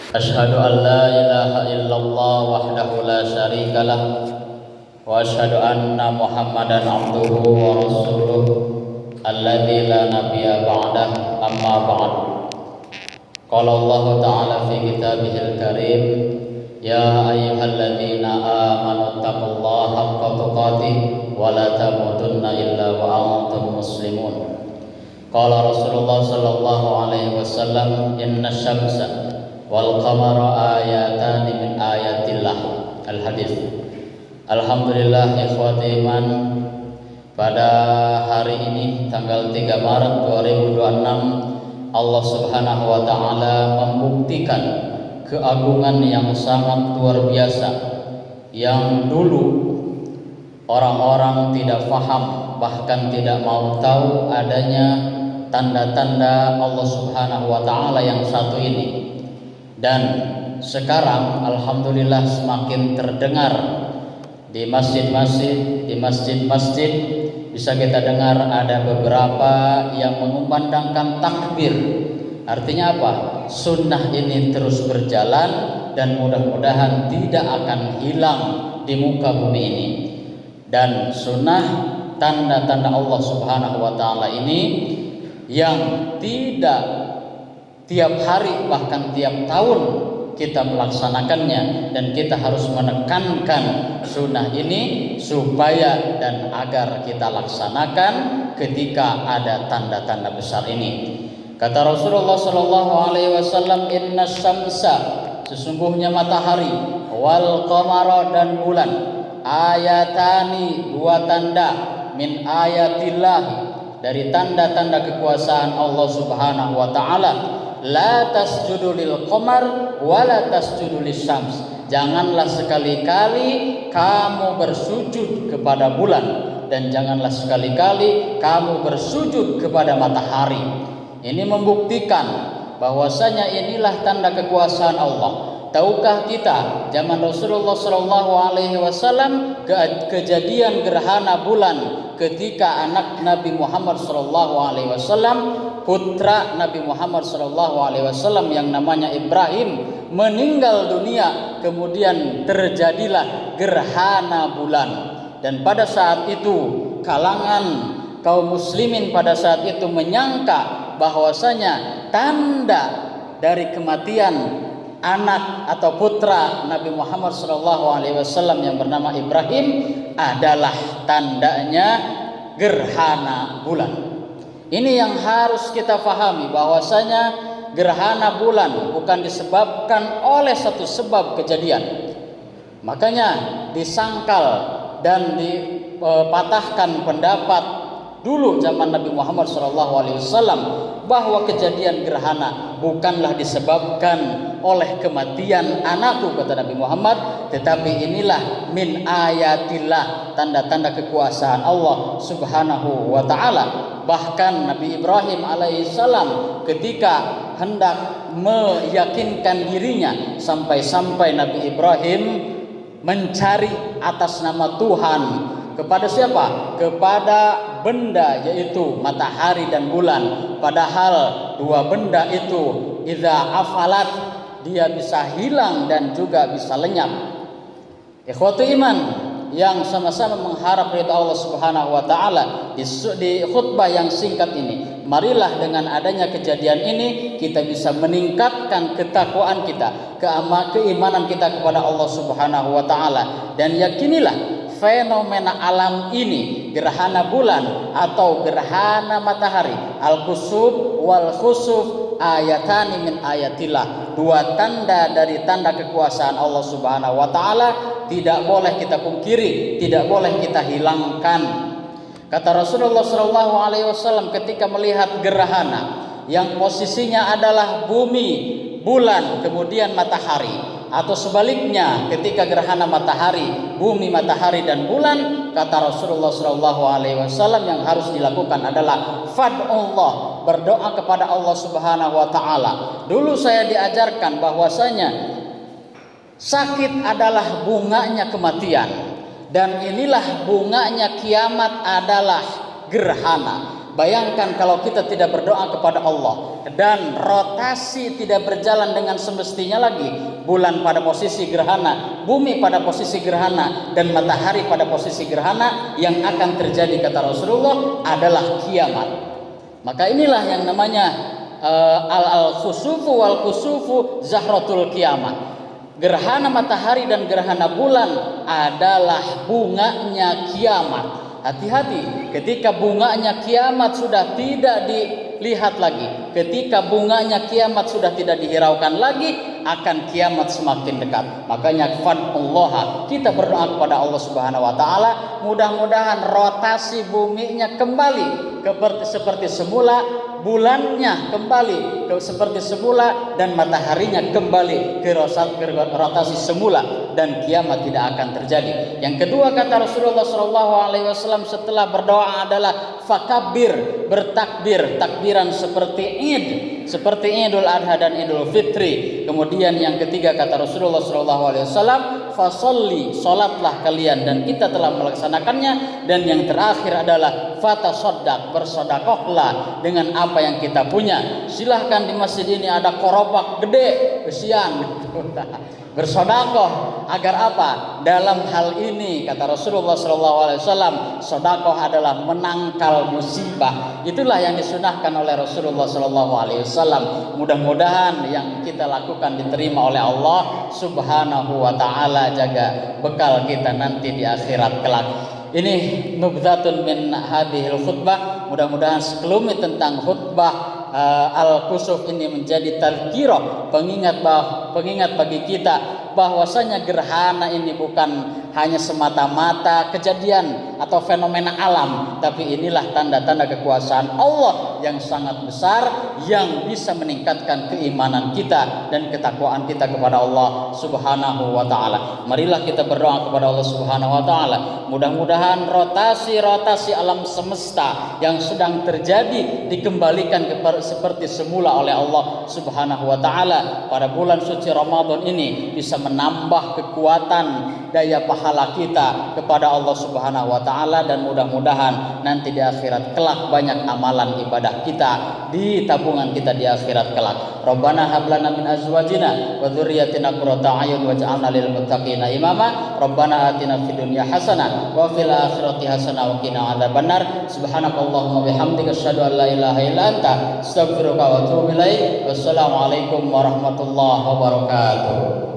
Asyhadu an la ilaha illallah wahdahu la syarika lah wa asyhadu anna Muhammadan abduhu wa rasuluh alladzi la nabiyya ba'dah, amma ba'd. Qala Allah ta'ala fi kitabihil karim, ya ayyuhalladzina amanu taqullaha haqqa tuqatih wa la tamutunna illa wa antum muslimun. Qala Rasulullah sallallahu alaihi wasallam, inna syamsa wal qamara ayatani min ayatillah. Al-hadis. Alhamdulillah ikhwati iman, pada hari ini tanggal 3 Maret 2026 Allah Subhanahu wa taala membuktikan keagungan yang sangat luar biasa yang dulu orang-orang tidak faham, bahkan tidak mau tahu adanya tanda-tanda Allah Subhanahu wa taala yang satu ini. Dan sekarang alhamdulillah semakin terdengar di masjid-masjid, di masjid-masjid bisa kita dengar ada beberapa yang mengumandangkan takbir. Artinya apa? Sunnah ini terus berjalan dan mudah-mudahan tidak akan hilang di muka bumi ini. Dan sunnah, tanda-tanda Allah Subhanahu wa taala ini yang tidak tiap hari bahkan tiap tahun kita melaksanakannya, dan kita harus menekankan sunnah ini supaya dan agar kita laksanakan ketika ada tanda-tanda besar ini. Kata Rasulullah sallallahu alaihi wasallam, inna syamsa, sesungguhnya matahari, wal qamara, dan bulan, ayatani, dua tanda, min ayatillah, dari tanda-tanda kekuasaan Allah Subhanahu wa taala. La tasjudu lil qamar wa la tasjudu lisyams. Janganlah sekali-kali kamu bersujud kepada bulan, dan janganlah sekali-kali kamu bersujud kepada matahari. Ini membuktikan bahwasanya inilah tanda kekuasaan Allah. Tahukah kita zaman Rasulullah sallallahu alaihi wasallam kejadian gerhana bulan ketika anak Nabi Muhammad sallallahu alaihi wasallam, putra Nabi Muhammad sallallahu alaihi wasallam yang namanya Ibrahim, meninggal dunia, kemudian terjadilah gerhana bulan. Dan pada saat itu kalangan kaum muslimin pada saat itu menyangka bahwasanya tanda dari kematian anak atau putra Nabi Muhammad sallallahu alaihi wasallam yang bernama Ibrahim adalah tandanya gerhana bulan. Ini yang harus kita pahami, bahwasanya gerhana bulan bukan disebabkan oleh satu sebab kejadian. Makanya disangkal dan dipatahkan pendapat dulu zaman Nabi Muhammad SAW bahwa kejadian gerhana bukanlah disebabkan oleh kematian anakku, kata Nabi Muhammad, tetapi inilah min ayatillah, tanda-tanda kekuasaan Allah Subhanahu wa taala. Bahkan Nabi Ibrahim alaihissalam ketika hendak meyakinkan dirinya, sampai-sampai Nabi Ibrahim mencari atas nama Tuhan kepada siapa? Kepada benda, yaitu matahari dan bulan. Padahal dua benda itu idza afalat, dia bisa hilang dan juga bisa lenyap. Ikhwatu iman yang sama-sama mengharap ridha Allah Subhanahu wa taala, di khutbah yang singkat ini, marilah dengan adanya kejadian ini kita bisa meningkatkan ketakwaan kita, keimanan kita kepada Allah Subhanahu wa taala, dan yakinilah fenomena alam ini, gerhana bulan atau gerhana matahari, al-kusuf wal khusuf, ayatani min ayatillah, dua tanda dari tanda kekuasaan Allah Subhanahu wa taala, tidak boleh kita pungkiri, tidak boleh kita hilangkan. Kata Rasulullah sallallahu alaihi wasallam ketika melihat gerhana yang posisinya adalah bumi, bulan, kemudian matahari, atau sebaliknya ketika gerhana matahari, bumi, matahari, dan bulan, kata Rasulullah SAW yang harus dilakukan adalah fad'ullah, berdoa kepada Allah Subhanahu wa taala. Dulu saya diajarkan bahwasanya sakit adalah bunganya kematian, dan inilah bunganya kiamat adalah gerhana. Bayangkan kalau kita tidak berdoa kepada Allah dan rotasi tidak berjalan dengan semestinya lagi, bulan pada posisi gerhana, bumi pada posisi gerhana, dan matahari pada posisi gerhana, yang akan terjadi kata Rasulullah adalah kiamat. Maka inilah yang namanya al-khusufu wal khusufu zahratul kiamat. Gerhana matahari dan gerhana bulan adalah bunganya kiamat. Hati-hati ketika bunganya kiamat sudah tidak dilihat lagi, ketika bunganya kiamat sudah tidak dihiraukan lagi, akan kiamat semakin dekat. Makanya fadullah, kita berdoa kepada Allah Subhanahu wa taala, mudah-mudahan rotasi buminya kembali seperti semula, bulannya kembali seperti semula, dan mataharinya kembali ke rotasi semula, dan kiamat tidak akan terjadi. Yang kedua kata Rasulullah SAW setelah berdoa adalah fakabir, bertakbir, takbiran seperti Id, seperti Idul Adha dan Idul Fitri. Kemudian yang ketiga kata Rasulullah SAW, fasolli, solatlah kalian, dan kita telah melaksanakannya. Dan yang terakhir adalah fatasoddaq, bersodakohlah dengan apa yang kita punya. Silahkan di masjid ini ada korobak gede, kesian, bersodakoh agar apa? Dalam hal ini kata Rasulullah SAW, sodakoh adalah menangkal musibah. Itulah yang disunahkan oleh Rasulullah SAW. Mudah-mudahan yang kita lakukan diterima oleh Allah Subhanahu wa taala, jaga bekal kita nanti di akhirat kelak. Ini nubzatun min hadhil khutbah. Mudah-mudahan sekelumit tentang khutbah al-kusuf ini menjadi tadzkirah, pengingat bagi kita bahwasanya gerhana ini bukan hanya semata-mata kejadian atau fenomena alam, tapi inilah tanda-tanda kekuasaan Allah yang sangat besar, yang bisa meningkatkan keimanan kita dan ketakwaan kita kepada Allah Subhanahu wa taala. Marilah kita berdoa kepada Allah Subhanahu wa taala, mudah-mudahan rotasi alam semesta yang sedang terjadi dikembalikan seperti semula oleh Allah Subhanahu wa taala. Pada bulan suci Ramadan ini bisa menambah kekuatan daya pahala kita kepada Allah Subhanahu wa taala, dan mudah-mudahan nanti di akhirat kelak banyak amalan ibadah kita di tabungan kita di akhirat kelak. Rabbana hab lana min azwajina wa dzurriyyatina qurrata a'yun waj'alna lil muttaqina imama. Rabbana atina fid dunya hasanah wa fil akhirati hasanah wa qina adzabannar. Subhanakallahumma bihamdika asyhadu an la ilaha illa anta astaghfiruka wa atubu ilaik. Wassalamualaikum warahmatullahi wabarakatuh.